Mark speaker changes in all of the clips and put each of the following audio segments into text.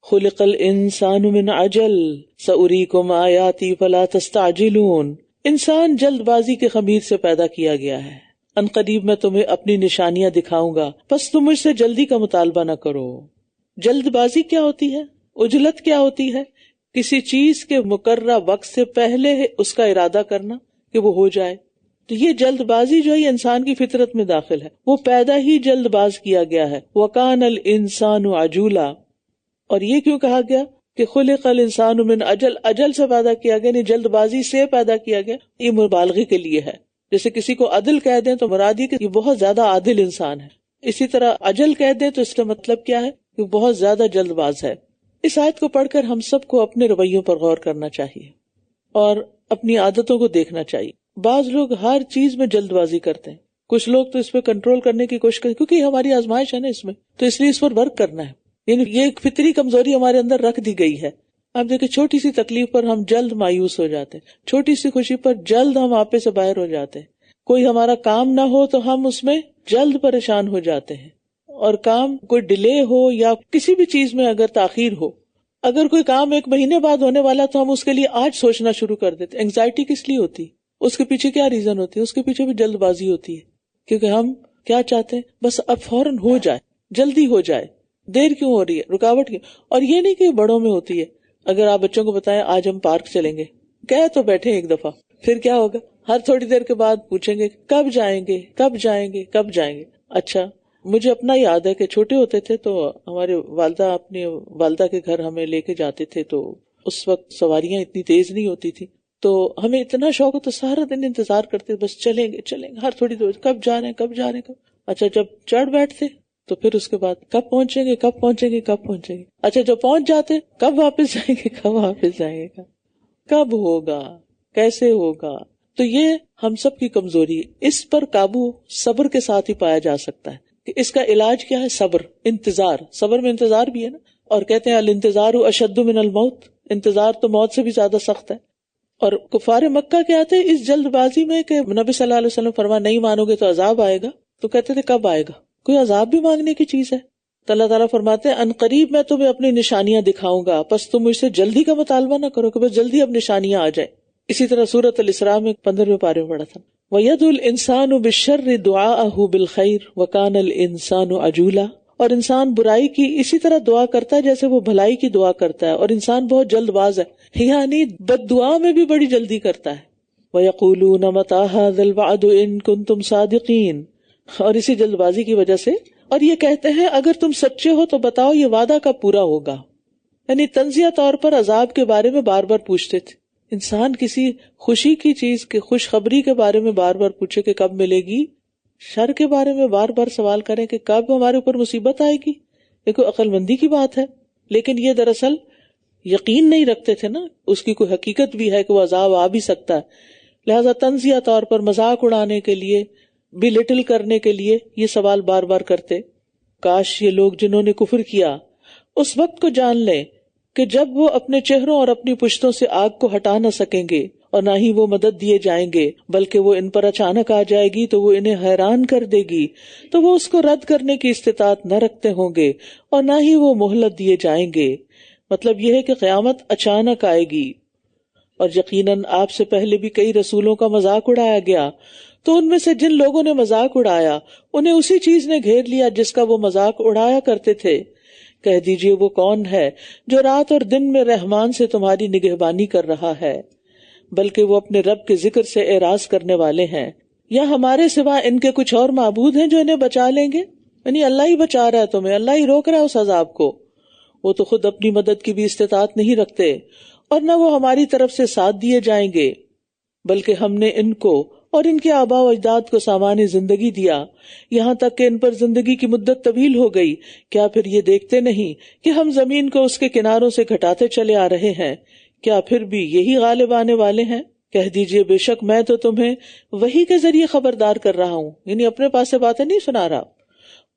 Speaker 1: خلق الانسان من عجل سأریکم آیاتی فلا تستعجلون. انسان جلد بازی کے خمیر سے پیدا کیا گیا ہے، ان قریب میں تمہیں اپنی نشانیاں دکھاؤں گا، پس تم مجھ سے جلدی کا مطالبہ نہ کرو. جلد بازی کیا ہوتی ہے؟ عجلت کیا ہوتی ہے؟ کسی چیز کے مقررہ وقت سے پہلے اس کا ارادہ کرنا کہ وہ ہو جائے. تو یہ جلد بازی جو ہے انسان کی فطرت میں داخل ہے، وہ پیدا ہی جلد باز کیا گیا ہے. وَكَانَ الْإِنسَانُ عَجُولًا. اور یہ کیوں کہا گیا کہ خلق الانسان من اجل، اجل سے پیدا کیا گیا، یعنی جلد بازی سے پیدا کیا گیا. یہ مبالغے کے لیے ہے. جیسے کسی کو عدل کہہ دیں تو مراد یہ کہ یہ بہت زیادہ عادل انسان ہے. اسی طرح اجل کہہ دیں تو اس کا مطلب کیا ہے کہ بہت زیادہ جلد باز ہے. اس آیت کو پڑھ کر ہم سب کو اپنے رویوں پر غور کرنا چاہیے اور اپنی عادتوں کو دیکھنا چاہیے. بعض لوگ ہر چیز میں جلد بازی کرتے ہیں، کچھ لوگ تو اس پہ کنٹرول کرنے کی کوشش کرتے کیونکہ ہماری آزمائش ہے نا اس میں، تو اس لیے اس پر ورک کرنا ہے. یعنی یہ ایک فطری کمزوری ہمارے اندر رکھ دی گئی ہے. آپ دیکھیں چھوٹی سی تکلیف پر ہم جلد مایوس ہو جاتے ہیں، چھوٹی سی خوشی پر جلد ہم آپے سے باہر ہو جاتے ہیں. کوئی ہمارا کام نہ ہو تو ہم اس میں جلد پریشان ہو جاتے ہیں، اور کام کوئی ڈیلے ہو یا کسی بھی چیز میں اگر تاخیر ہو، اگر کوئی کام 1 مہینے بعد ہونے والا تو ہم اس کے لیے آج سوچنا شروع کر دیتے. اینگزائٹی کس لیے ہوتی؟ اس کے پیچھے کیا ریزن ہوتی ہے؟ اس کے پیچھے بھی جلد بازی ہوتی ہے، کیونکہ ہم کیا چاہتے ہیں؟ بس اب فوراً ہو جائے، جلدی ہو جائے. دیر کیوں ہو رہی ہے؟ رکاوٹ کیوں؟ اور یہ نہیں کہ بڑوں میں ہوتی ہے. اگر آپ بچوں کو بتائیں آج ہم پارک چلیں گے، کہے تو بیٹھے ایک دفعہ، پھر کیا ہوگا؟ ہر تھوڑی دیر کے بعد پوچھیں گے کب جائیں گے، کب جائیں گے، کب جائیں گے. اچھا، مجھے اپنا یاد ہے کہ چھوٹے ہوتے تھے تو ہمارے والدہ اپنی والدہ کے گھر ہمیں لے کے جاتے تھے، تو اس وقت سواریاں اتنی تیز نہیں ہوتی تھی، تو ہمیں اتنا شوق ہوتا سارا دن انتظار کرتے بس چلیں گے چلیں گے، ہر تھوڑی دیر کب جا رہے ہیں کب جا رہے ہیں کب. اچھا جب چڑھ بیٹھتے تو پھر اس کے بعد کب پہنچیں گے کب پہنچیں گے کب پہنچیں گے. اچھا جب پہنچ جاتے کب واپس جائیں گے کب واپس جائیں گے، کب ہوگا کیسے ہوگا. تو یہ ہم سب کی کمزوری ہے. اس پر قابو صبر کے ساتھ ہی پایا جا سکتا ہے. کہ اس کا علاج کیا ہے؟ صبر، انتظار. صبر میں انتظار بھی ہے نا، اور کہتے ہیں الانتظار اشد من الموت، انتظار تو موت سے بھی زیادہ سخت ہے. اور کفار مکہ کہتے ہیں اس جلد بازی میں کہ نبی صلی اللہ علیہ وسلم فرما نہیں مانو گے تو عذاب آئے گا، تو کہتے تھے کب آئے گا؟ کوئی عذاب بھی مانگنے کی چیز ہے؟ تو اللہ تعالیٰ فرماتے ہیں ان قریب میں تمہیں اپنی نشانیاں دکھاؤں گا، پس تم مجھ سے جلدی کا مطالبہ نہ کرو کہ بس جلدی اب نشانیاں آ جائیں. اسی طرح سورۃ الاسراء میں 15ویں پارے میں پڑھا تھا وَيَدْعُ الْإِنسَانُ بِالشَّرِّ دُعَاءَهُ بِالْخَيْرِ وَكَانَ الْإِنسَانُ عَجُولًا. اور انسان برائی کی اسی طرح دعا کرتا ہے جیسے وہ بھلائی کی دعا کرتا ہے، اور انسان بہت جلد باز ہے، یعنی بد دعا میں بھی بڑی جلدی کرتا ہے. وَيَقُولُونَ مَتَىٰ هَٰذَا الْوَعْدُ إِن كُنتُمْ صَادِقِينَ. اور اسی جلد بازی کی وجہ سے اور یہ کہتے ہیں اگر تم سچے ہو تو بتاؤ یہ وعدہ کب پورا ہوگا. یعنی تنزیہ طور پر عذاب کے بارے میں بار بار پوچھتے تھے. انسان کسی خوشی کی چیز کے خوشخبری کے بارے میں بار بار پوچھے کہ کب ملے گی، شر کے بارے میں بار بار سوال کریں کہ کب ہمارے اوپر مصیبت آئے گی. یہ کوئی عقل مندی کی بات ہے، لیکن یہ دراصل یقین نہیں رکھتے تھے نا، اس کی کوئی حقیقت بھی ہے کہ وہ عذاب آ بھی سکتا ہے. لہذا تنزیہ طور پر مذاق اڑانے کے لیے، بھی لٹل کرنے کے لیے یہ سوال بار بار کرتے. کاش یہ لوگ جنہوں نے کفر کیا اس وقت کو جان لیں کہ جب وہ اپنے چہروں اور اپنی پشتوں سے آگ کو ہٹا نہ سکیں گے اور نہ ہی وہ مدد دیے جائیں گے، بلکہ وہ ان پر اچانک آ جائے گی تو وہ انہیں حیران کر دے گی، تو وہ اس کو رد کرنے کی استطاعت نہ رکھتے ہوں گے اور نہ ہی وہ مہلت دیے جائیں گے. مطلب یہ ہے کہ قیامت اچانک آئے گی، اور یقیناً آپ سے پہلے بھی کئی رسولوں کا مذاق اڑایا گیا، تو ان میں سے جن لوگوں نے مذاق اڑایا انہیں اسی چیز نے گھیر لیا جس کا وہ مذاق اڑایا کرتے تھے. کہہ دیجئے وہ کون ہے جو رات اور دن میں رحمان سے تمہاری نگہبانی کر رہا ہے، بلکہ وہ اپنے رب کے ذکر سے اعراض کرنے والے ہیں، یا ہمارے سوا ان کے کچھ اور معبود ہیں جو انہیں بچا لیں گے. یعنی اللہ ہی بچا رہا ہے تمہیں، اللہ ہی روک رہا ہے اس عذاب کو. وہ تو خود اپنی مدد کی بھی استطاعت نہیں رکھتے اور نہ وہ ہماری طرف سے ساتھ دیے جائیں گے، بلکہ ہم نے ان کو اور ان کے آباء و اجداد کو سامان زندگی دیا، یہاں تک کہ ان پر زندگی کی مدت طویل ہو گئی. کیا پھر یہ دیکھتے نہیں کہ ہم زمین کو اس کے کناروں سے گھٹاتے چلے آ رہے ہیں؟ کیا پھر بھی یہی غالب آنے والے ہیں؟ کہہ دیجئے بے شک میں تو تمہیں وحی کے ذریعے خبردار کر رہا ہوں، یعنی اپنے پاس سے باتیں نہیں سنا رہا.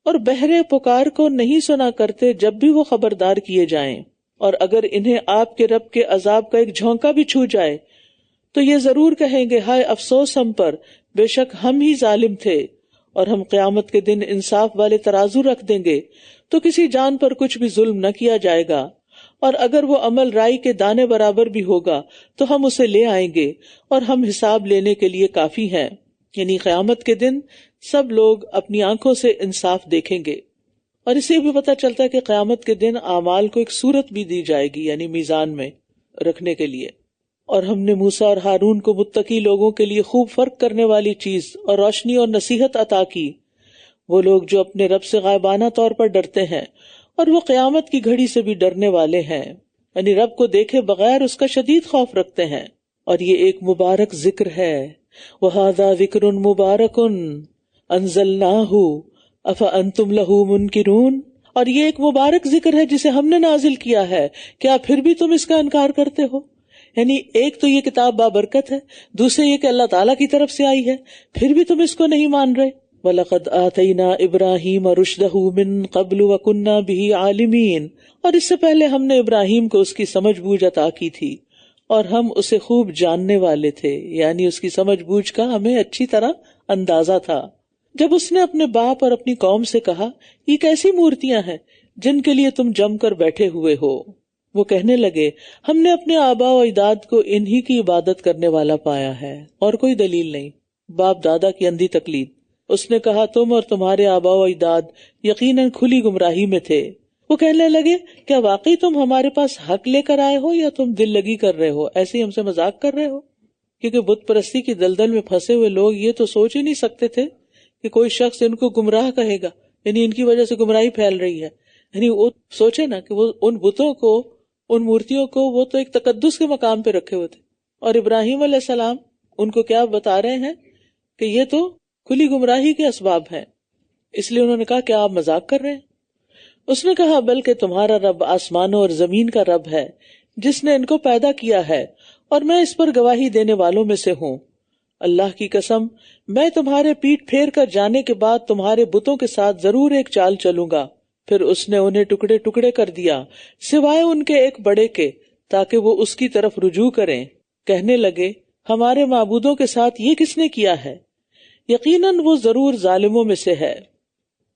Speaker 1: اور بہرے پکار کو نہیں سنا کرتے جب بھی وہ خبردار کیے جائیں، اور اگر انہیں آپ کے رب کے عذاب کا ایک جھونکا بھی چھو جائے تو یہ ضرور کہیں گے ہائے افسوس ہم پر، بے شک ہم ہی ظالم تھے. اور ہم قیامت کے دن انصاف والے ترازو رکھ دیں گے تو کسی جان پر کچھ بھی ظلم نہ کیا جائے گا، اور اگر وہ عمل رائی کے دانے برابر بھی ہوگا تو ہم اسے لے آئیں گے اور ہم حساب لینے کے لیے کافی ہیں. یعنی قیامت کے دن سب لوگ اپنی آنکھوں سے انصاف دیکھیں گے. اور اسے بھی پتہ چلتا ہے کہ قیامت کے دن اعمال کو ایک صورت بھی دی جائے گی، یعنی میزان میں رکھنے کے لیے. اور ہم نے موسیٰ اور ہارون کو متقی لوگوں کے لیے خوب فرق کرنے والی چیز اور روشنی اور نصیحت عطا کی. وہ لوگ جو اپنے رب سے غائبانہ طور پر ڈرتے ہیں اور وہ قیامت کی گھڑی سے بھی ڈرنے والے ہیں، یعنی رب کو دیکھے بغیر اس کا شدید خوف رکھتے ہیں. اور یہ ایک مبارک ذکر ہے. وَهَذَا ذِكْرٌ مُبَارَكٌ أَنزَلْنَاهُ أَفَأَنْتُمْ لَهُ مُنْكِرُونَ. اور یہ ایک مبارک ذکر ہے جسے ہم نے نازل کیا ہے، کیا پھر بھی تم اس کا انکار کرتے ہو؟ یعنی ایک تو یہ کتاب بابرکت ہے، دوسرے یہ کہ اللہ تعالیٰ کی طرف سے آئی ہے، پھر بھی تم اس کو نہیں مان رہے. وَلَقَدْ آتَيْنَا إِبْرَاهِيمَ رُشْدَهُ مِن قَبْلُ وَكُنَّا بِهِ عَالِمِينَ. اور اس سے پہلے ہم نے ابراہیم کو اس کی سمجھ بوجھ عطا کی تھی اور ہم اسے خوب جاننے والے تھے، یعنی اس کی سمجھ بوجھ کا ہمیں اچھی طرح اندازہ تھا. جب اس نے اپنے باپ اور اپنی قوم سے کہا یہ کیسی مورتیاں ہیں جن کے لیے تم جم کر بیٹھے ہوئے ہو، وہ کہنے لگے ہم نے اپنے آباء و اجداد کو انہی کی عبادت کرنے والا پایا ہے اور کوئی دلیل نہیں، باپ دادا کی اندھی تقلید. اس نے کہا تم اور تمہارے آباء و اجداد یقیناً کھلی گمراہی میں تھے. وہ کہنے لگے کیا واقعی تم ہمارے پاس حق لے کر آئے ہو یا تم دل لگی کر رہے ہو، ایسے ہی ہم سے مذاق کر رہے ہو؟ کیونکہ بت پرستی کی دلدل میں پھنسے ہوئے لوگ یہ تو سوچ ہی نہیں سکتے تھے کہ کوئی شخص ان کو گمراہ کہے گا، یعنی ان کی وجہ سے گمراہی پھیل رہی ہے. یعنی وہ سوچے نا کہ وہ ان بتوں کو، ان مورتیوں کو، وہ تو ایک تقدس کے مقام پہ رکھے ہوئے تھے، اور ابراہیم علیہ السلام ان کو کیا بتا رہے ہیں کہ یہ تو کھلی گمراہی کے اسباب ہیں. اس لیے انہوں نے کہا کیا آپ مذاق کر رہے ہیں؟ اس نے کہا بلکہ تمہارا رب آسمانوں اور زمین کا رب ہے جس نے ان کو پیدا کیا ہے، اور میں اس پر گواہی دینے والوں میں سے ہوں. اللہ کی قسم میں تمہارے پیٹ پھیر کر جانے کے بعد تمہارے بتوں کے ساتھ ضرور ایک چال چلوں گا. پھر اس نے انہیں ٹکڑے ٹکڑے کر دیا سوائے ان کے ایک بڑے کے، تاکہ وہ اس کی طرف رجوع کریں. کہنے لگے ہمارے معبودوں کے ساتھ یہ کس نے کیا ہے؟ یقیناً وہ ضرور ظالموں میں سے ہے.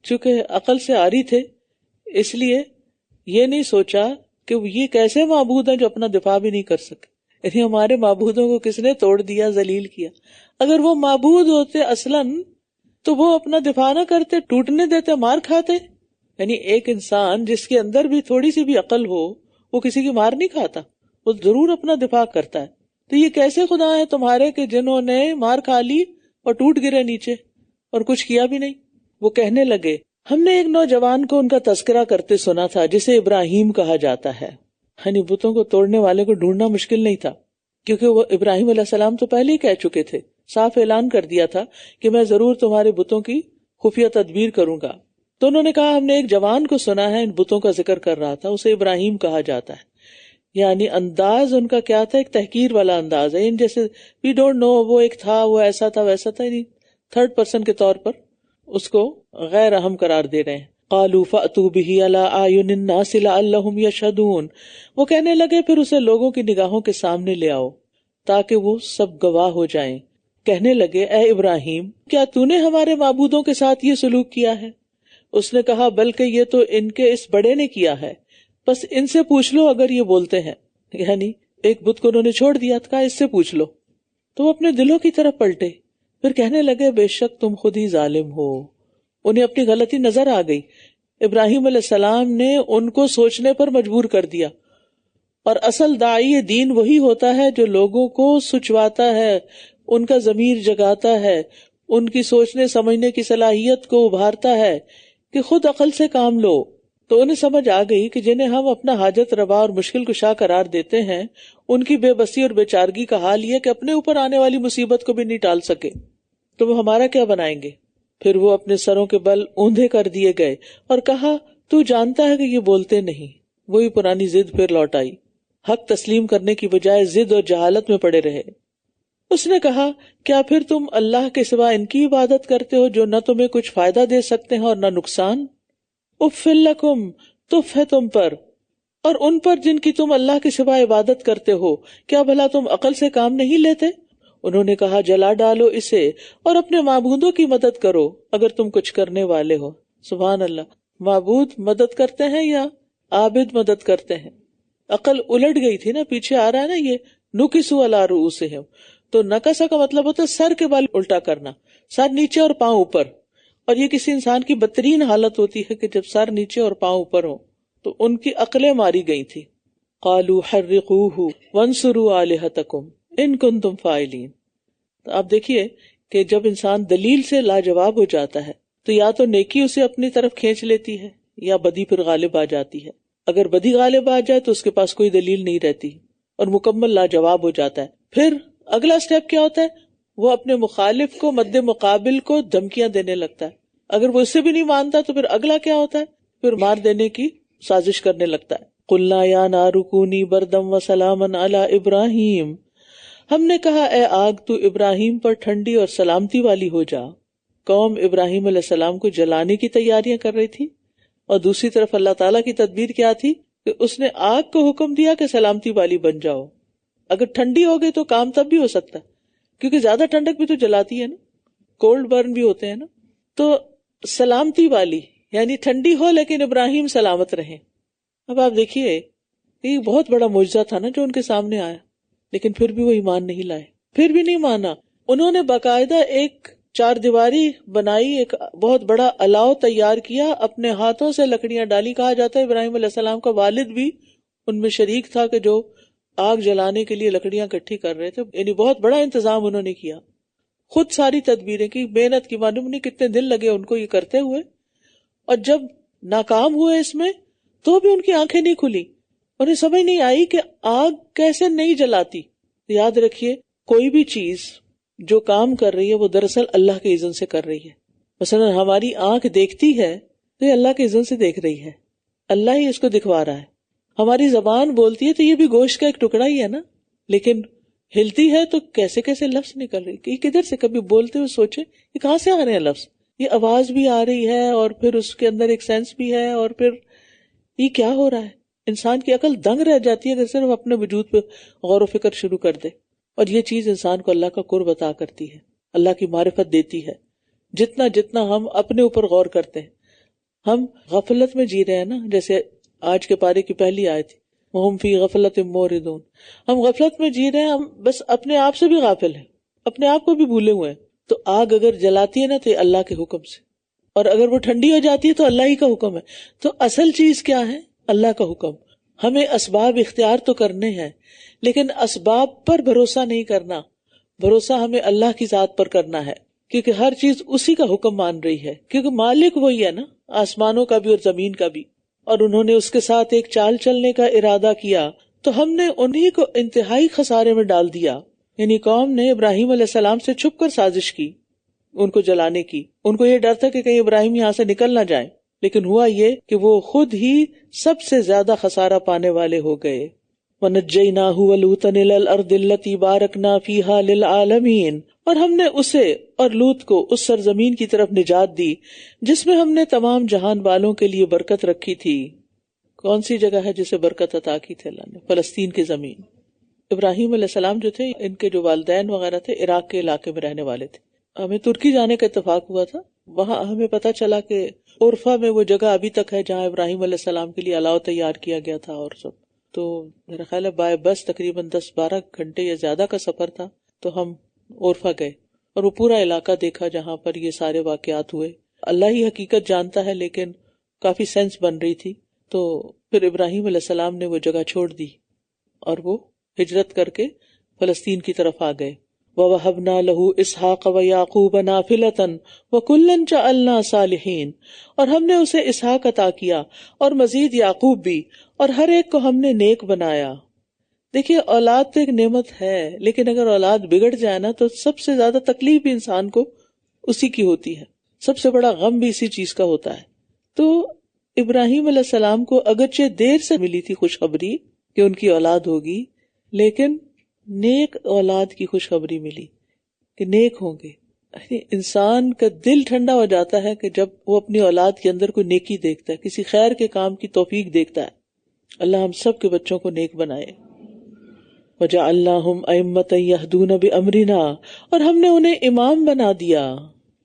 Speaker 1: چونکہ عقل سے عاری تھے اس لیے یہ نہیں سوچا کہ یہ کیسے معبود ہیں جو اپنا دفاع بھی نہیں کر سکے. یعنی ہمارے معبودوں کو کس نے توڑ دیا، ذلیل کیا. اگر وہ معبود ہوتے اصلاً تو وہ اپنا دفاع نہ کرتے، ٹوٹنے دیتے، مار کھاتے. یعنی ایک انسان جس کے اندر بھی تھوڑی سی بھی عقل ہو وہ کسی کی مار نہیں کھاتا، وہ ضرور اپنا دفاع کرتا ہے. تو یہ کیسے خدا ہے تمہارے کہ جنہوں نے مار کھا لی اور ٹوٹ گرے نیچے اور کچھ کیا بھی نہیں؟ وہ کہنے لگے ہم نے ایک نوجوان کو ان کا تذکرہ کرتے سنا تھا جسے ابراہیم کہا جاتا ہے. یعنی بتوں کو توڑنے والے کو ڈھونڈنا مشکل نہیں تھا، کیونکہ وہ ابراہیم علیہ السلام تو پہلے ہی کہہ چکے تھے، صاف اعلان کر دیا تھا کہ میں ضرور تمہارے بتوں کی خفیہ تدبیر کروں گا. تو انہوں نے کہا ہم نے ایک جوان کو سنا ہے ان بتوں کا ذکر کر رہا تھا، اسے ابراہیم کہا جاتا ہے. یعنی انداز ان کا کیا تھا؟ ایک تحقیر والا انداز ہے، جیسے وی ڈونٹ نو، وہ ایک تھا، وہ ایسا تھا ویسا تھا، یعنی تھرڈ پرسن کے طور پر اس کو غیر اہم قرار دے رہے ہیں. قالوا فأتوا به على أعين الناس لعلهم يشهدون. وہ کہنے لگے پھر اسے لوگوں کی نگاہوں کے سامنے لے آؤ تاکہ وہ سب گواہ ہو جائیں. کہنے لگے اے ابراہیم کیا تو نے ہمارے معبودوں کے ساتھ یہ سلوک کیا ہے؟ اس نے کہا بلکہ یہ تو ان کے اس بڑے نے کیا ہے، بس ان سے پوچھ لو اگر یہ بولتے ہیں. یعنی ایک بت کو انہوں نے چھوڑ دیا، کہا اس سے پوچھ لو. تو وہ اپنے دلوں کی طرف پلٹے، پھر کہنے لگے بے شک تم خود ہی ظالم ہو. انہیں اپنی غلطی نظر آ گئی. ابراہیم علیہ السلام نے ان کو سوچنے پر مجبور کر دیا. اور اصل داعی دین وہی ہوتا ہے جو لوگوں کو سچواتا ہے، ان کا ضمیر جگاتا ہے، ان کی سوچنے سمجھنے کی صلاحیت کو ابھارتا ہے کہ خود عقل سے کام لو. تو انہیں سمجھ آ گئی کہ جنہیں ہم اپنا حاجت روا اور مشکل کشا قرار دیتے ہیں ان کی بے بسی اور بے چارگی کا حال یہ کہ اپنے اوپر آنے والی مصیبت کو بھی نہیں ٹال سکے، تو وہ ہمارا کیا بنائیں گے؟ پھر وہ اپنے سروں کے بل اوندھے کر دیے گئے اور کہا تو جانتا ہے کہ یہ بولتے نہیں. وہی پرانی ضد پھر لوٹ آئی، حق تسلیم کرنے کی بجائے ضد اور جہالت میں پڑے رہے. اس نے کہا کیا پھر تم اللہ کے سوا ان کی عبادت کرتے ہو جو نہ تمہیں کچھ فائدہ دے سکتے ہیں اور نہ نقصان؟ اف لکم، تف ہے تم پر اور ان پر جن کی تم اللہ کے سوا عبادت کرتے ہو، کیا بھلا تم عقل سے کام نہیں لیتے؟ انہوں نے کہا جلا ڈالو اسے اور اپنے معبودوں کی مدد کرو اگر تم کچھ کرنے والے ہو. سبحان اللہ، معبود مدد کرتے ہیں یا عابد مدد کرتے ہیں؟ عقل الٹ گئی تھی نا، پیچھے آ رہا ہے نا یہ نکسو علی رؤوسہم، تو نکسا کا مطلب ہوتا ہے سر کے بال الٹا کرنا، سر نیچے اور پاؤں اوپر، اور یہ کسی انسان کی بدترین حالت ہوتی ہے کہ جب سر نیچے اور پاؤں اوپر ہو، تو ان کی عقلیں ماری گئی تھی. قالوا حرقوہ وانصروا آلہتکم ان کنتم فاعلین. تو آپ دیکھیے کہ جب انسان دلیل سے لاجواب ہو جاتا ہے تو یا تو نیکی اسے اپنی طرف کھینچ لیتی ہے یا بدی پر غالب آ جاتی ہے. اگر بدی غالب آ جائے تو اس کے پاس کوئی دلیل نہیں رہتی اور مکمل لاجواب ہو جاتا ہے. پھر اگلا سٹیپ کیا ہوتا ہے؟ وہ اپنے مخالف کو مد مقابل کو دھمکیاں دینے لگتا ہے. اگر وہ اس سے بھی نہیں مانتا تو پھر اگلا کیا ہوتا ہے؟ پھر مار دینے کی سازش کرنے لگتا ہے. قلنا یا نار کونی بردم وسلاما علی ابراہیم، ہم نے کہا اے آگ تو ابراہیم پر ٹھنڈی اور سلامتی والی ہو جا. قوم ابراہیم علیہ السلام کو جلانے کی تیاریاں کر رہی تھی، اور دوسری طرف اللہ تعالیٰ کی تدبیر کیا تھی کہ اس نے آگ کو حکم دیا کہ سلامتی والی بن جاؤ. اگر ٹھنڈی ہو گئی تو کام تب بھی ہو سکتا ہے، کیونکہ زیادہ ٹھنڈک بھی تو جلاتی ہے نا، کولڈ برن بھی ہوتے ہیں نا. تو سلامتی والی یعنی ٹھنڈی ہو لیکن ابراہیم سلامت رہیں. اب آپ دیکھیے یہ بہت بڑا معجزہ تھا نا جو ان کے سامنے آیا، لیکن پھر بھی وہ ایمان نہیں لائے، پھر بھی نہیں مانا. انہوں نے باقاعدہ ایک چار دیواری بنائی، ایک بہت بڑا الاؤ تیار کیا، اپنے ہاتھوں سے لکڑیاں ڈالی. کہا جاتا ہے ابراہیم علیہ السلام کا والد بھی ان میں شریک تھا کہ جو آگ جلانے کے لیے لکڑیاں اکٹھی کر رہے تھے. یعنی بہت بڑا انتظام انہوں نے کیا، خود ساری تدبیریں کی، محنت کی، معلوم نہیں کتنے دن لگے ان کو یہ کرتے ہوئے. اور جب ناکام ہوئے اس میں تو بھی ان کی آنکھیں نہیں کھلی، انہیں سمجھ نہیں آئی کہ آگ کیسے نہیں جلاتی. یاد رکھیے کوئی بھی چیز جو کام کر رہی ہے وہ دراصل اللہ کے اذن سے کر رہی ہے. مثلا ہماری آنکھ دیکھتی ہے تو یہ اللہ کے اذن سے دیکھ رہی ہے، اللہ ہی اس کو دکھوا رہا ہے. ہماری زبان بولتی ہے تو یہ بھی گوشت کا ایک ٹکڑا ہی ہے نا، لیکن ہلتی ہے تو کیسے کیسے لفظ نکل رہی، یہ کدھر سے؟ کبھی بولتے ہوئے سوچے یہ کہاں سے آ رہے ہیں لفظ، یہ آواز بھی آ رہی ہے اور پھر اس کے اندر ایک سینس بھی ہے، اور پھر یہ کیا ہو رہا ہے؟ انسان کی عقل دنگ رہ جاتی ہے اگر صرف اپنے وجود پہ غور و فکر شروع کر دے. اور یہ چیز انسان کو اللہ کا قرب عطا کرتی ہے، اللہ کی معرفت دیتی ہے. جتنا جتنا ہم اپنے اوپر غور کرتے ہیں، ہم غفلت میں جی رہے ہیں نا، جیسے آج کے پارے کی پہلی آیت تھی وَهُمْ فِي غَفْلَةٍ مُعْرِضُونَ. ہم غفلت میں جی رہے ہیں، ہم بس اپنے آپ سے بھی غافل ہیں، اپنے آپ کو بھی بھولے ہوئے ہیں. تو آگ اگر جلاتی ہے نا تو یہ اللہ کے حکم سے، اور اگر وہ ٹھنڈی ہو جاتی ہے تو اللہ ہی کا حکم ہے. تو اصل چیز کیا ہے؟ اللہ کا حکم. ہمیں اسباب اختیار تو کرنے ہیں لیکن اسباب پر بھروسہ نہیں کرنا، بھروسہ ہمیں اللہ کی ذات پر کرنا ہے، کیونکہ ہر چیز اسی کا حکم مان رہی ہے، کیونکہ مالک وہی ہے نا، آسمانوں کا بھی اور زمین کا بھی. اور انہوں نے اس کے ساتھ ایک چال چلنے کا ارادہ کیا تو ہم نے انہی کو انتہائی خسارے میں ڈال دیا. یعنی قوم نے ابراہیم علیہ السلام سے چھپ کر سازش کی ان کو جلانے کی. ان کو یہ ڈر تھا کہ کہیں ابراہیم یہاں سے نکل نہ جائیں، لیکن ہوا یہ کہ وہ خود ہی سب سے زیادہ خسارہ پانے والے ہو گئے. وَنَجَّيْنَاهُ وَلُوطًا إِلَى الْأَرْضِ الَّتِي بَارَكْنَا فِيهَا لِلْعَالَمِينَ. اور ہم نے اسے اور لوط کو اس سرزمین کی طرف نجات دی جس میں ہم نے تمام جہان والوں کے لیے برکت رکھی تھی. کون سی جگہ ہے جسے برکت عطا کی تھی اللہ نے؟ فلسطین کی زمین. ابراہیم علیہ السلام جو تھے، ان کے جو والدین وغیرہ تھے عراق کے علاقے میں رہنے والے تھے. ہمیں ترکی جانے کا اتفاق ہوا تھا، وہاں ہمیں پتا چلا کہ عرفہ میں وہ جگہ ابھی تک ہے جہاں ابراہیم علیہ السلام کے لیے الاؤ تیار کیا گیا تھا. اور سب تو میرا خیال ہے بائے بس تقریباً 10-12 گھنٹے یا زیادہ کا سفر تھا. تو ہم عرفہ گئے اور وہ پورا علاقہ دیکھا جہاں پر یہ سارے واقعات ہوئے. اللہ ہی حقیقت جانتا ہے لیکن کافی سینس بن رہی تھی. تو پھر ابراہیم علیہ السلام نے وہ جگہ چھوڑ دی اور وہ ہجرت کر کے فلسطین کی طرف آ گئے. وَوَهَبْنَا لَهُ إِسْحَاقَ وَيَعْقُوبَ نَافِلَةً وَكُلًّا جَعَلْنَا صَالِحِينَ. اور ہم نے اسے اسحاق عطا کیا اور مزید یعقوب بھی، اور ہر ایک کو ہم نے نیک بنایا. دیکھیے اولاد تو ایک نعمت ہے، لیکن اگر اولاد بگڑ جائے نا تو سب سے زیادہ تکلیف بھی انسان کو اسی کی ہوتی ہے، سب سے بڑا غم بھی اسی چیز کا ہوتا ہے. تو ابراہیم علیہ السلام کو اگرچہ دیر سے ملی تھی خوشخبری کہ ان کی اولاد ہوگی، لیکن نیک اولاد کی خوشخبری ملی کہ نیک ہوں گے. انسان کا دل ٹھنڈا ہو جاتا ہے کہ جب وہ اپنی اولاد کے اندر کوئی نیکی دیکھتا ہے، کسی خیر کے کام کی توفیق دیکھتا ہے. اللہ ہم سب کے بچوں کو نیک بنائے. وَجَعَلْنَاهُمْ أَئِمَّةً يَهْدُونَ بِأَمْرِنَا. اور ہم نے انہیں امام بنا دیا،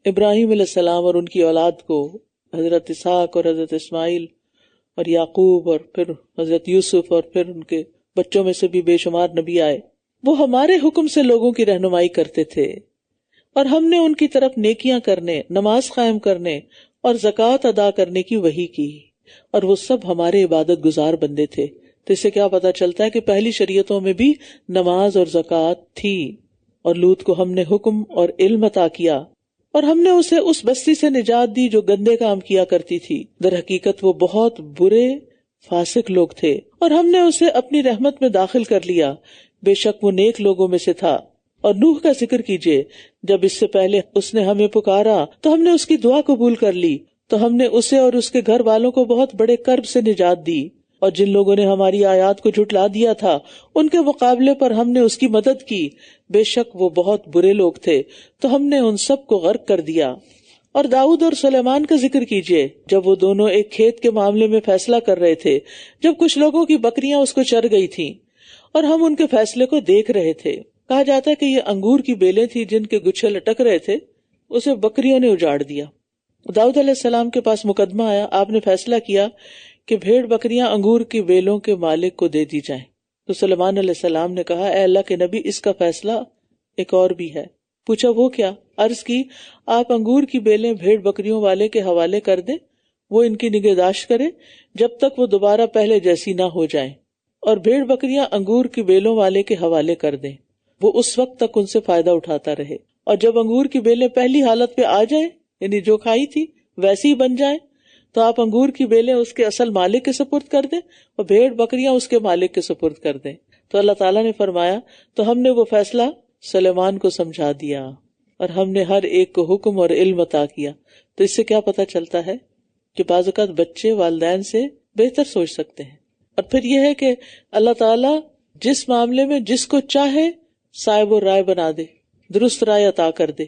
Speaker 1: ابراہیم علیہ السلام اور ان کی اولاد کو، حضرت اسحاق اور حضرت اسماعیل اور یعقوب اور پھر حضرت یوسف اور پھر ان کے بچوں میں سے بھی بے شمار نبی آئے، وہ ہمارے حکم سے لوگوں کی رہنمائی کرتے تھے، اور ہم نے ان کی طرف نیکیاں کرنے، نماز قائم کرنے اور زکوٰۃ ادا کرنے کی وحی کی، اور وہ سب ہمارے عبادت گزار بندے تھے۔ تو اس سے کیا پتہ چلتا ہے کہ پہلی شریعتوں میں بھی نماز اور زکوٰۃ تھی، اور لوط کو ہم نے حکم اور علم عطا کیا، اور ہم نے اسے اس بستی سے نجات دی جو گندے کام کیا کرتی تھی، در حقیقت وہ بہت برے فاسق لوگ تھے، اور ہم نے اسے اپنی رحمت میں داخل کر لیا، بے شک وہ نیک لوگوں میں سے تھا۔ اور نوح کا ذکر کیجئے، جب اس سے پہلے اس نے ہمیں پکارا تو ہم نے اس کی دعا قبول کر لی، تو ہم نے اسے اور اس کے گھر والوں کو بہت بڑے کرب سے نجات دی، اور جن لوگوں نے ہماری آیات کو جھٹلا دیا تھا ان کے مقابلے پر ہم نے اس کی مدد کی، بے شک وہ بہت برے لوگ تھے، تو ہم نے ان سب کو غرق کر دیا۔ اور داؤد اور سلیمان کا ذکر کیجئے، جب وہ دونوں ایک کھیت کے معاملے میں فیصلہ کر رہے تھے، جب کچھ لوگوں کی بکریاں اس کو چر گئی تھیں اور ہم ان کے فیصلے کو دیکھ رہے تھے۔ کہا جاتا ہے کہ یہ انگور کی بیلیں تھی جن کے گچھے لٹک رہے تھے، اسے بکریوں نے اجاڑ دیا۔ داؤد علیہ السلام کے پاس مقدمہ آیا، آپ نے فیصلہ کیا کہ بھیڑ بکریاں انگور کی بیلوں کے مالک کو دے دی جائیں۔ تو سلیمان علیہ السلام نے کہا، اے اللہ کے نبی، اس کا فیصلہ ایک اور بھی ہے۔ پوچھا وہ کیا؟ عرض کی، آپ انگور کی بیلیں بھیڑ بکریوں والے کے حوالے کر دیں، وہ ان کی نگہداشت کرے جب تک وہ دوبارہ پہلے جیسی نہ ہو جائیں، اور بھیڑ بکریاں انگور کی بیلوں والے کے حوالے کر دیں، وہ اس وقت تک ان سے فائدہ اٹھاتا رہے، اور جب انگور کی بیلیں پہلی حالت پہ آ جائیں، یعنی جو کھائی تھی ویسی ہی بن جائیں، تو آپ انگور کی بیلیں اس کے اصل مالک کے سپرد کر دیں اور بھیڑ بکریاں اس کے مالک کے سپرد کر دیں۔ تو اللہ تعالیٰ نے فرمایا، تو ہم نے وہ فیصلہ سلیمان کو سمجھا دیا، اور ہم نے ہر ایک کو حکم اور علم عطا کیا۔ تو اس سے کیا پتہ چلتا ہے کہ بعض اوقات بچے والدین سے بہتر سوچ سکتے ہیں، اور پھر یہ ہے کہ اللہ تعالیٰ جس معاملے میں جس کو چاہے صاحب و رائے بنا دے، درست رائے عطا کر دے،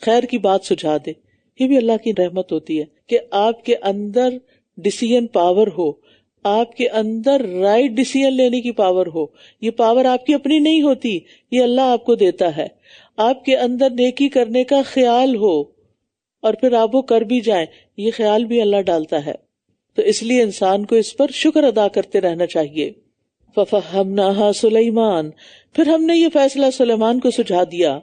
Speaker 1: خیر کی بات سجھا دے۔ یہ بھی اللہ کی رحمت ہوتی ہے کہ آپ کے اندر ڈیسیژن پاور ہو، آپ کے اندر رائٹ ڈیسیژن لینے کی پاور ہو۔ یہ پاور آپ کی اپنی نہیں ہوتی، یہ اللہ آپ کو دیتا ہے۔ آپ کے اندر نیکی کرنے کا خیال ہو اور پھر آپ وہ کر بھی جائیں، یہ خیال بھی اللہ ڈالتا ہے۔ تو اس لیے انسان کو اس پر شکر ادا کرتے رہنا چاہیے۔ فَفَهَّمْنَاهَا سُلَيْمَانَ، پھر ہم نے یہ فیصلہ سلیمان کو سجھا دیا،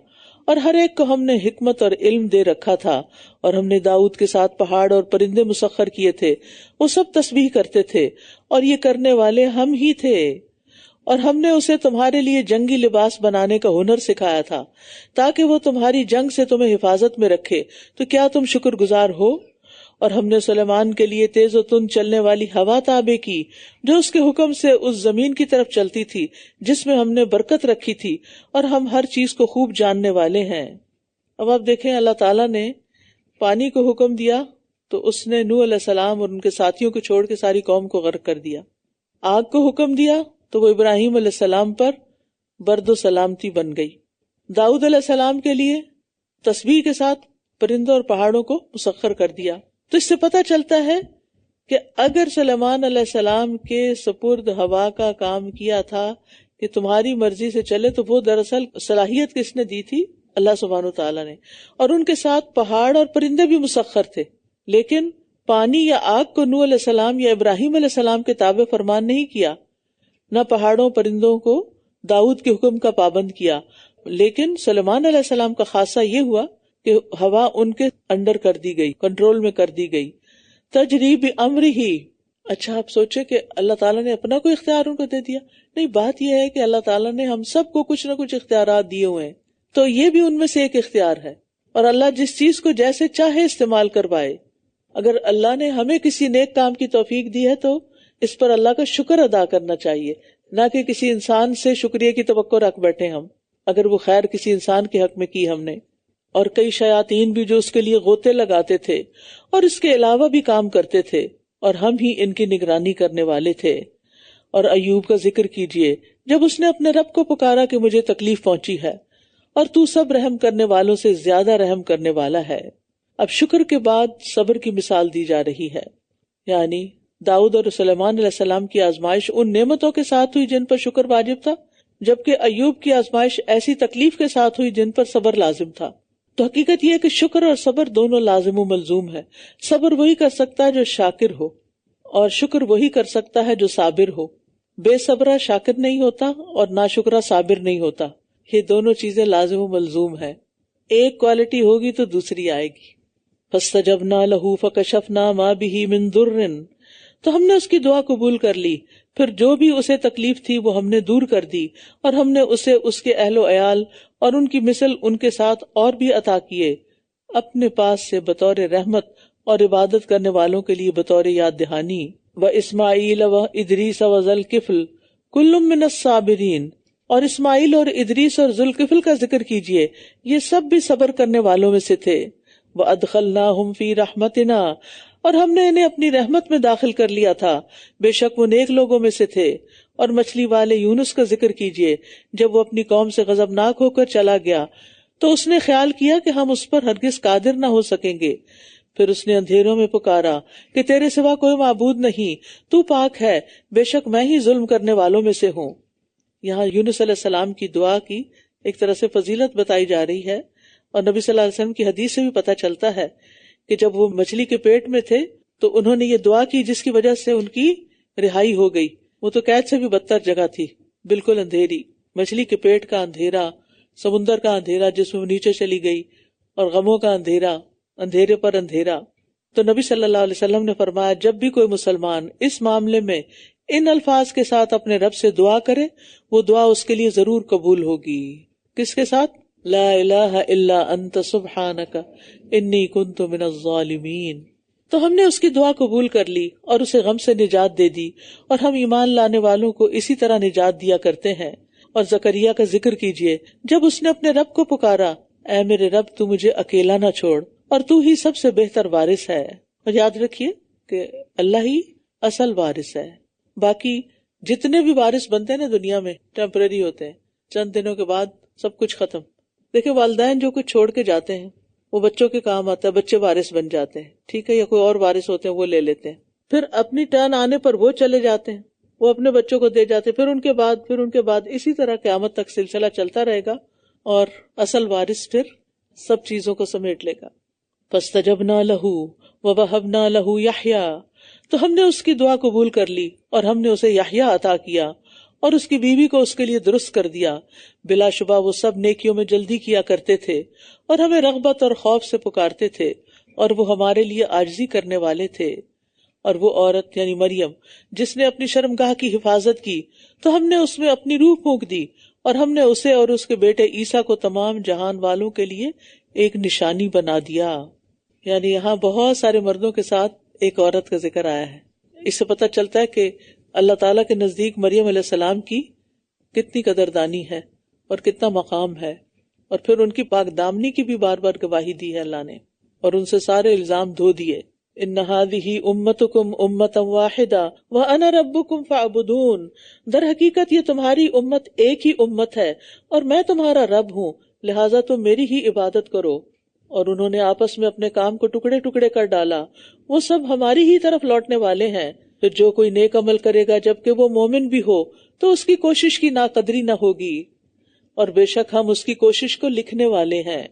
Speaker 1: اور ہر ایک کو ہم نے حکمت اور علم دے رکھا تھا، اور ہم نے داؤد کے ساتھ پہاڑ اور پرندے مسخر کیے تھے، وہ سب تسبیح کرتے تھے، اور یہ کرنے والے ہم ہی تھے۔ اور ہم نے اسے تمہارے لیے جنگی لباس بنانے کا ہنر سکھایا تھا، تاکہ وہ تمہاری جنگ سے تمہیں حفاظت میں رکھے، تو کیا تم شکر گزار ہو؟ اور ہم نے سلیمان کے لیے تیز و تند چلنے والی ہوا تابع کی، جو اس کے حکم سے اس زمین کی طرف چلتی تھی جس میں ہم نے برکت رکھی تھی، اور ہم ہر چیز کو خوب جاننے والے ہیں۔ اب آپ دیکھیں، اللہ تعالیٰ نے پانی کو حکم دیا تو اس نے نوح علیہ السلام اور ان کے ساتھیوں کو چھوڑ کے ساری قوم کو غرق کر دیا۔ آگ کو حکم دیا تو وہ ابراہیم علیہ السلام پر برد و سلامتی بن گئی۔ داؤد علیہ السلام کے لیے تسبیح کے ساتھ پرندوں اور پہاڑوں کو مسخر کر دیا۔ تو اس سے پتہ چلتا ہے کہ اگر سلیمان علیہ السلام کے سپرد ہوا کا کام کیا تھا کہ تمہاری مرضی سے چلے، تو وہ دراصل صلاحیت کس نے دی تھی؟ اللہ سبحانہ و تعالیٰ نے۔ اور ان کے ساتھ پہاڑ اور پرندے بھی مسخر تھے، لیکن پانی یا آگ کو نوح علیہ السلام یا ابراہیم علیہ السلام کے تابع فرمان نہیں کیا، نہ پہاڑوں پرندوں کو داؤد کے حکم کا پابند کیا۔ لیکن سلیمان علیہ السلام کا خاصہ یہ ہوا کہ ہوا ان کے انڈر کر دی گئی، کنٹرول میں کر دی گئی، تجری بامرہ۔ اچھا آپ سوچے کہ اللہ تعالیٰ نے اپنا کوئی اختیار ان کو دے دیا؟ نہیں، بات یہ ہے کہ اللہ تعالیٰ نے ہم سب کو کچھ نہ کچھ اختیارات دیے ہوئے ہیں، تو یہ بھی ان میں سے ایک اختیار ہے، اور اللہ جس چیز کو جیسے چاہے استعمال کروائے۔ اگر اللہ نے ہمیں کسی نیک کام کی توفیق دی ہے تو اس پر اللہ کا شکر ادا کرنا چاہیے، نہ کہ کسی انسان سے شکریہ کی توقع رکھ بیٹھے ہم، اگر وہ خیر کسی انسان کے حق میں کی ہم نے۔ اور کئی شیاطین بھی جو اس کے لیے غوطے لگاتے تھے اور اس کے علاوہ بھی کام کرتے تھے، اور ہم ہی ان کی نگرانی کرنے والے تھے۔ اور ایوب کا ذکر کیجئے، جب اس نے اپنے رب کو پکارا کہ مجھے تکلیف پہنچی ہے، اور تو سب رحم کرنے والوں سے زیادہ رحم کرنے والا ہے۔ اب شکر کے بعد صبر کی مثال دی جا رہی ہے، یعنی داؤد اور سلیمان علیہ السلام کی آزمائش ان نعمتوں کے ساتھ ہوئی جن پر شکر واجب تھا، جبکہ ایوب کی آزمائش ایسی تکلیف کے ساتھ ہوئی جن پر صبر لازم تھا۔ تو حقیقت یہ ہے کہ شکر اور صبر دونوں لازم و ملزوم ہے۔ صبر وہی کر سکتا ہے جو شاکر ہو، اور شکر وہی کر سکتا ہے جو صابر ہو. بے صبرہ شاکر نہیں ہوتا اور ناشکرہ صابر نہیں ہوتا. یہ دونوں چیزیں لازم و ملزوم ہے. ایک کوالٹی ہوگی تو دوسری آئے گی. فاستجبنا له فکشفنا ما به من ضر، تو ہم نے اس کی دعا قبول کر لی، پھر جو بھی اسے تکلیف تھی وہ ہم نے دور کر دی، اور ہم نے اسے اس کے اہل و عیال اور ان کی مثل ان کے ساتھ اور بھی عطا کیے اپنے پاس سے بطور رحمت اور عبادت کرنے والوں کے لیے بطور یاد دہانی. واسماعیل وادریس وذوالکفل کل من الصابرین، اور اسماعیل اور ادریس اور ذوالکفل کا ذکر کیجئے، یہ سب بھی صبر کرنے والوں میں سے تھے. وَأَدْخَلْنَاهُمْ فِي رَحْمَتِنَا، اور ہم نے انہیں اپنی رحمت میں داخل کر لیا تھا، بے شک وہ نیک لوگوں میں سے تھے. اور مچھلی والے یونس کا ذکر کیجئے، جب وہ اپنی قوم سے غضبناک ہو کر چلا گیا تو اس نے خیال کیا کہ ہم اس پر ہرگز قادر نہ ہو سکیں گے. پھر اس نے اندھیروں میں پکارا کہ تیرے سوا کوئی معبود نہیں، تو پاک ہے، بے شک میں ہی ظلم کرنے والوں میں سے ہوں. یہاں یونس علیہ السلام کی دعا کی ایک طرح سے فضیلت بتائی جا رہی ہے، اور نبی صلی اللہ علیہ وسلم کی حدیث سے بھی پتہ چلتا ہے کہ جب وہ مچھلی کے پیٹ میں تھے تو انہوں نے یہ دعا کی جس کی وجہ سے ان کی رہائی ہو گئی. وہ تو قید سے بھی بدتر جگہ تھی، بالکل اندھیری، مچھلی کے پیٹ کا اندھیرا، سمندر کا اندھیرا جس میں وہ نیچے چلی گئی، اور غموں کا اندھیرا، اندھیرے پر اندھیرا. تو نبی صلی اللہ علیہ وسلم نے فرمایا جب بھی کوئی مسلمان اس معاملے میں ان الفاظ کے ساتھ اپنے رب سے دعا کرے وہ دعا اس کے لیے ضرور قبول ہوگی. کس کے ساتھ؟ لا الہ الا انت سبحانک انی کنت من الظالمین. تو ہم نے اس کی دعا قبول کر لی اور اسے غم سے نجات دے دی، اور ہم ایمان لانے والوں کو اسی طرح نجات دیا کرتے ہیں. اور زکریا کا ذکر کیجئے جب اس نے اپنے رب کو پکارا، اے میرے رب تو مجھے اکیلا نہ چھوڑ، اور تو ہی سب سے بہتر وارث ہے. اور یاد رکھیے کہ اللہ ہی اصل وارث ہے، باقی جتنے بھی وارث بنتے ہیں نا دنیا میں ٹیمپرری ہوتے ہیں، چند دنوں کے بعد سب کچھ ختم. دیکھیں والدین جو کچھ چھوڑ کے جاتے ہیں وہ بچوں کے کام آتا ہے، بچے وارث بن جاتے ہیں، ٹھیک ہے، یا کوئی اور وارث ہوتے ہیں وہ لے لیتے ہیں، پھر اپنی ٹرن آنے پر وہ چلے جاتے ہیں، وہ اپنے بچوں کو دے جاتے ہیں، پھر ان کے بعد اسی طرح قیامت تک سلسلہ چلتا رہے گا، اور اصل وارث پھر سب چیزوں کو سمیٹ لے گا. فاستجبنا له ووهبنا له يحيى، تو ہم نے اس کی دعا قبول کر لی اور ہم نے اسے یحییٰ عطا کیا اور اس کی بیوی کو اس کے لیے درست کر دیا. بلا شبہ وہ سب نیکیوں میں جلدی کیا کرتے تھے اور ہمیں رغبت اور خوف سے پکارتے تھے، اور وہ ہمارے لیے عاجزی کرنے والے تھے. اور وہ عورت یعنی مریم جس نے اپنی شرمگاہ کی حفاظت کی تو ہم نے اس میں اپنی روح پھونک دی، اور ہم نے اسے اور اس کے بیٹے عیسیٰ کو تمام جہان والوں کے لیے ایک نشانی بنا دیا. یعنی یہاں بہت سارے مردوں کے ساتھ ایک عورت کا ذکر آیا ہے. اس سے پتہ چلتا ہے کہ اللہ تعالیٰ کے نزدیک مریم علیہ السلام کی کتنی قدردانی ہے اور کتنا مقام ہے، اور پھر ان کی پاک دامنی کی بھی بار بار گواہی دی ہے اللہ نے، اور ان سے سارے الزام دھو دیے. ان هذه امتکم امۃ واحدہ وانا ربکم فاعبدون، در حقیقت یہ تمہاری امت ایک ہی امت ہے اور میں تمہارا رب ہوں، لہٰذا تم میری ہی عبادت کرو. اور انہوں نے آپس میں اپنے کام کو ٹکڑے ٹکڑے کر ڈالا، وہ سب ہماری ہی طرف لوٹنے والے ہیں. پھر جو کوئی نیک عمل کرے گا جبکہ وہ مومن بھی ہو تو اس کی کوشش کی ناقدری نہ ہوگی، اور بے شک ہم اس کی کوشش کو لکھنے والے ہیں.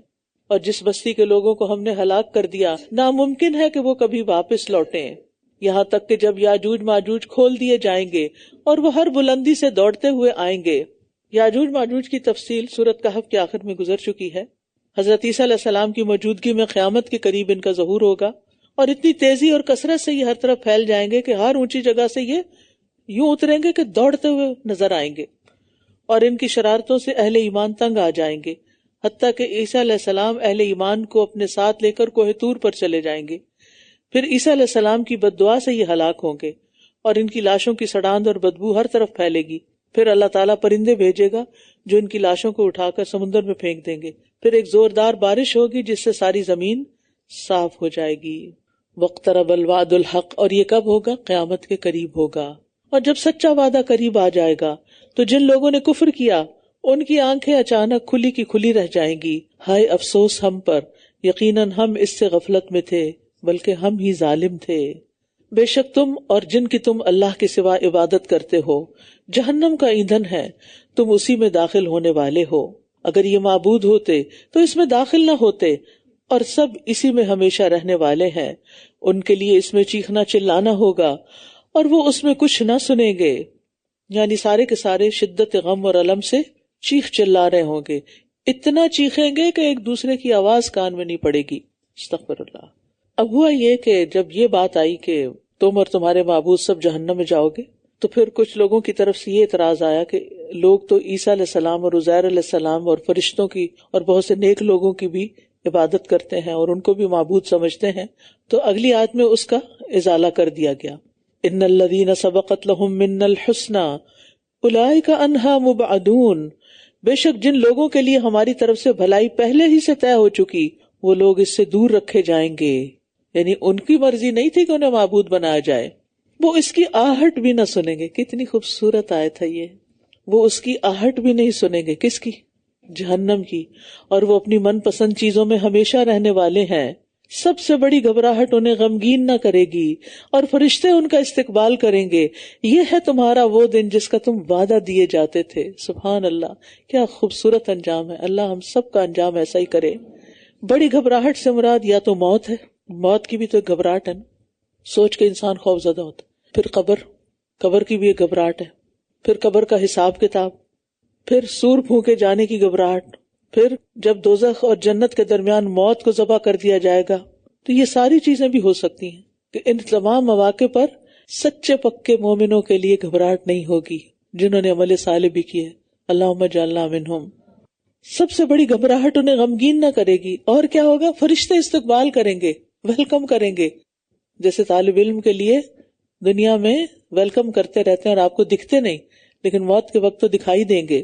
Speaker 1: اور جس بستی کے لوگوں کو ہم نے ہلاک کر دیا ناممکن ہے کہ وہ کبھی واپس لوٹیں، یہاں تک کہ جب یاجوج ماجوج کھول دیے جائیں گے اور وہ ہر بلندی سے دوڑتے ہوئے آئیں گے. یاجوج ماجوج کی تفصیل سورۃ کہف کے آخر میں گزر چکی ہے. حضرت عیسیٰ علیہ السلام کی موجودگی میں قیامت کے قریب ان کا ظہور ہوگا، اور اتنی تیزی اور کثرت سے یہ ہر طرف پھیل جائیں گے کہ ہر اونچی جگہ سے یہ یوں اتریں گے کہ دوڑتے ہوئے نظر آئیں گے، اور ان کی شرارتوں سے اہل ایمان تنگ آ جائیں گے، حتیٰ کہ عیسیٰ علیہ السلام اہل ایمان کو اپنے ساتھ لے کر کوہ طور پر چلے جائیں گے. پھر عیسیٰ علیہ السلام کی بد دعا سے یہ ہلاک ہوں گے، اور ان کی لاشوں کی سڑاند اور بدبو ہر طرف پھیلے گی. پھر اللہ تعالیٰ پرندے بھیجے گا جو ان کی لاشوں کو اٹھا کر سمندر میں پھینک دیں گے. پھر ایک زوردار بارش ہوگی جس سے ساری زمین صاف ہو جائے گی. واقترب الوعد الحق، اور یہ کب ہوگا؟ قیامت کے قریب ہوگا. اور جب سچا وعدہ قریب آ جائے گا تو جن لوگوں نے کفر کیا ان کی آنکھیں اچانک کھلی کی کھلی رہ جائیں گی. ہائے افسوس ہم پر، یقیناً ہم اس سے غفلت میں تھے، بلکہ ہم ہی ظالم تھے. بے شک تم اور جن کی تم اللہ کے سوا عبادت کرتے ہو جہنم کا ایندھن ہے، تم اسی میں داخل ہونے والے ہو. اگر یہ معبود ہوتے تو اس میں داخل نہ ہوتے، اور سب اسی میں ہمیشہ رہنے والے ہیں. ان کے لیے اس میں چیخنا چلانا ہوگا اور وہ اس میں کچھ نہ سنیں گے. یعنی سارے کے سارے شدت غم اور الم سے چیخ چلا رہے ہوں گے، اتنا چیخیں گے کہ ایک دوسرے کی آواز کان میں نہیں پڑے گی. استغفر اللہ. اب ہوا یہ کہ جب یہ بات آئی کہ تم اور تمہارے معبود سب جہنم میں جاؤ گے، تو پھر کچھ لوگوں کی طرف سے یہ اعتراض آیا کہ لوگ تو عیسیٰ علیہ السلام اور عزیر علیہ السلام اور فرشتوں کی اور بہت سے نیک لوگوں کی بھی عبادت کرتے ہیں اور ان کو بھی معبود سمجھتے ہیں. تو اگلی آیت میں اس کا ازالہ کر دیا گیا. ان الذین سبقت لہم منا الحسنی اولئک عنہا مبعدون. بے شک جن لوگوں کے لیے ہماری طرف سے بھلائی پہلے ہی سے طے ہو چکی، وہ لوگ اس سے دور رکھے جائیں گے. یعنی ان کی مرضی نہیں تھی کہ انہیں معبود بنایا جائے، وہ اس کی آہٹ بھی نہ سنیں گے. کتنی خوبصورت آیت ہے یہ. وہ اس کی آہٹ بھی نہیں سنیں گے. کس کی؟ جہنم کی. اور وہ اپنی من پسند چیزوں میں ہمیشہ رہنے والے ہیں. سب سے بڑی گھبراہٹ انہیں غمگین نہ کرے گی اور فرشتے ان کا استقبال کریں گے. یہ ہے تمہارا وہ دن جس کا تم وعدہ دیے جاتے تھے. سبحان اللہ، کیا خوبصورت انجام ہے. اللہ ہم سب کا انجام ایسا ہی کرے. بڑی گھبراہٹ سے مراد یا تو موت ہے، موت کی بھی تو ایک گھبراہٹ ہے نا، سوچ کے انسان خوف زدہ ہوتا. پھر قبر کی بھی ایک گھبراہٹ ہے. پھر قبر کا حساب کتاب، پھر سور پھونکے جانے کی گھبراہٹ، پھر جب دوزخ اور جنت کے درمیان موت کو ذبح کر دیا جائے گا. تو یہ ساری چیزیں بھی ہو سکتی ہیں کہ ان تمام مواقع پر سچے پکے مومنوں کے لیے گھبراہٹ نہیں ہوگی جنہوں نے عمل صالح بھی کیے. اللہم اجعلنا منہم. سب سے بڑی گھبراہٹ انہیں غمگین نہ کرے گی. اور کیا ہوگا؟ فرشتے استقبال کریں گے، ویلکم کریں گے. جیسے طالب علم کے لیے دنیا میں ویلکم کرتے رہتے ہیں اور آپ کو دکھتے نہیں، لیکن موت کے وقت تو دکھائی دیں گے،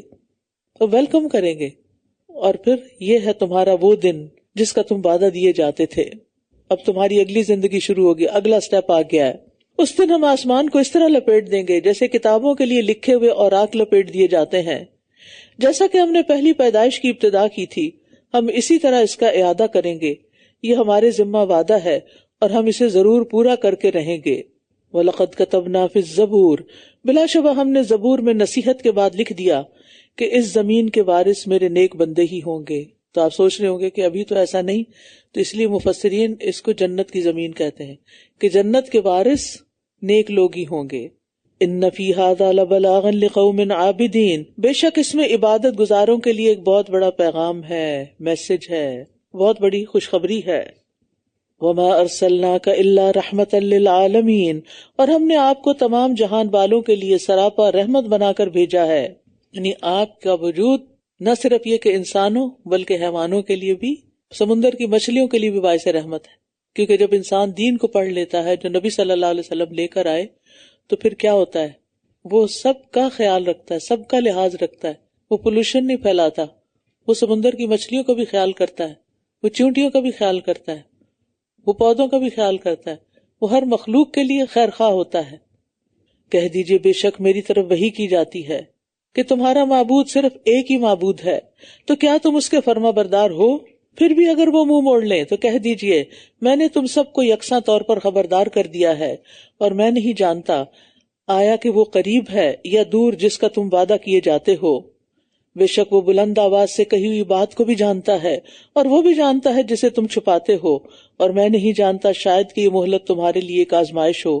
Speaker 1: تو ویلکم کریں گے. اور پھر یہ ہے تمہارا وہ دن جس کا تم وعدہ دیے جاتے تھے. اب تمہاری اگلی زندگی شروع ہوگی، اگلا سٹیپ آ گیا ہے. اس دن ہم آسمان کو اس طرح لپیٹ دیں گے جیسے کتابوں کے لیے لکھے ہوئے اوراق لپیٹ دیے جاتے ہیں. جیسا کہ ہم نے پہلی پیدائش کی ابتدا کی تھی، ہم اسی طرح اس کا اعادہ کریں گے. یہ ہمارے ذمہ وعدہ ہے اور ہم اسے ضرور پورا کر کے رہیں گے. وَلَقَدْ كَتَبْنَا فِي الزَّبُورِ. بلا شبہ ہم نے زبور میں نصیحت کے بعد لکھ دیا کہ اس زمین کے وارث میرے نیک بندے ہی ہوں گے. تو آپ سوچ رہے ہوں گے کہ ابھی تو ایسا نہیں، تو اس لیے مفسرین اس کو جنت کی زمین کہتے ہیں کہ جنت کے وارث نیک لوگ ہی ہوں گے. ان فی ھذا لبلاغا لقوم عابدین. بے شک اس میں عبادت گزاروں کے لیے ایک بہت بڑا پیغام ہے، میسج ہے، بہت بڑی خوشخبری ہے. وما ارسلناک الا رحمتا للعالمین. اور ہم نے آپ کو تمام جہان والوں کے لیے سراپا رحمت بنا کر بھیجا ہے. یعنی آپ کا وجود نہ صرف یہ کہ انسانوں بلکہ حیوانوں کے لیے بھی، سمندر کی مچھلیوں کے لیے بھی باعث رحمت ہے. کیونکہ جب انسان دین کو پڑھ لیتا ہے جو نبی صلی اللہ علیہ وسلم لے کر آئے، تو پھر کیا ہوتا ہے؟ وہ سب کا خیال رکھتا ہے، سب کا لحاظ رکھتا ہے. وہ پولوشن نہیں پھیلاتا، وہ سمندر کی مچھلیوں کا بھی خیال کرتا ہے، وہ چیونٹیوں کا بھی خیال کرتا ہے، وہ پودوں کا بھی خیال کرتا ہے، وہ ہر مخلوق کے لیے خیر خواہ ہوتا ہے. کہہ دیجئے بے شک میری طرف وحی کی جاتی ہے کہ تمہارا معبود صرف ایک ہی معبود ہے، تو کیا تم اس کے فرما بردار ہو؟ پھر بھی اگر وہ منہ موڑ لیں تو کہہ دیجئے میں نے تم سب کو یکساں طور پر خبردار کر دیا ہے، اور میں نہیں جانتا آیا کہ وہ قریب ہے یا دور جس کا تم وعدہ کیے جاتے ہو. بے شک وہ بلند آواز سے کہی ہوئی بات کو بھی جانتا ہے اور وہ بھی جانتا ہے جسے تم چھپاتے ہو. اور میں نہیں جانتا شاید کہ یہ مہلت تمہارے لیے ایک آزمائش ہو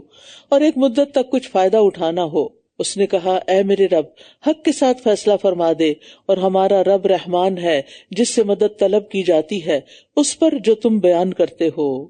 Speaker 1: اور ایک مدت تک کچھ فائدہ اٹھانا ہو. اس نے کہا اے میرے رب حق کے ساتھ فیصلہ فرما دے، اور ہمارا رب رحمان ہے جس سے مدد طلب کی جاتی ہے اس پر جو تم بیان کرتے ہو.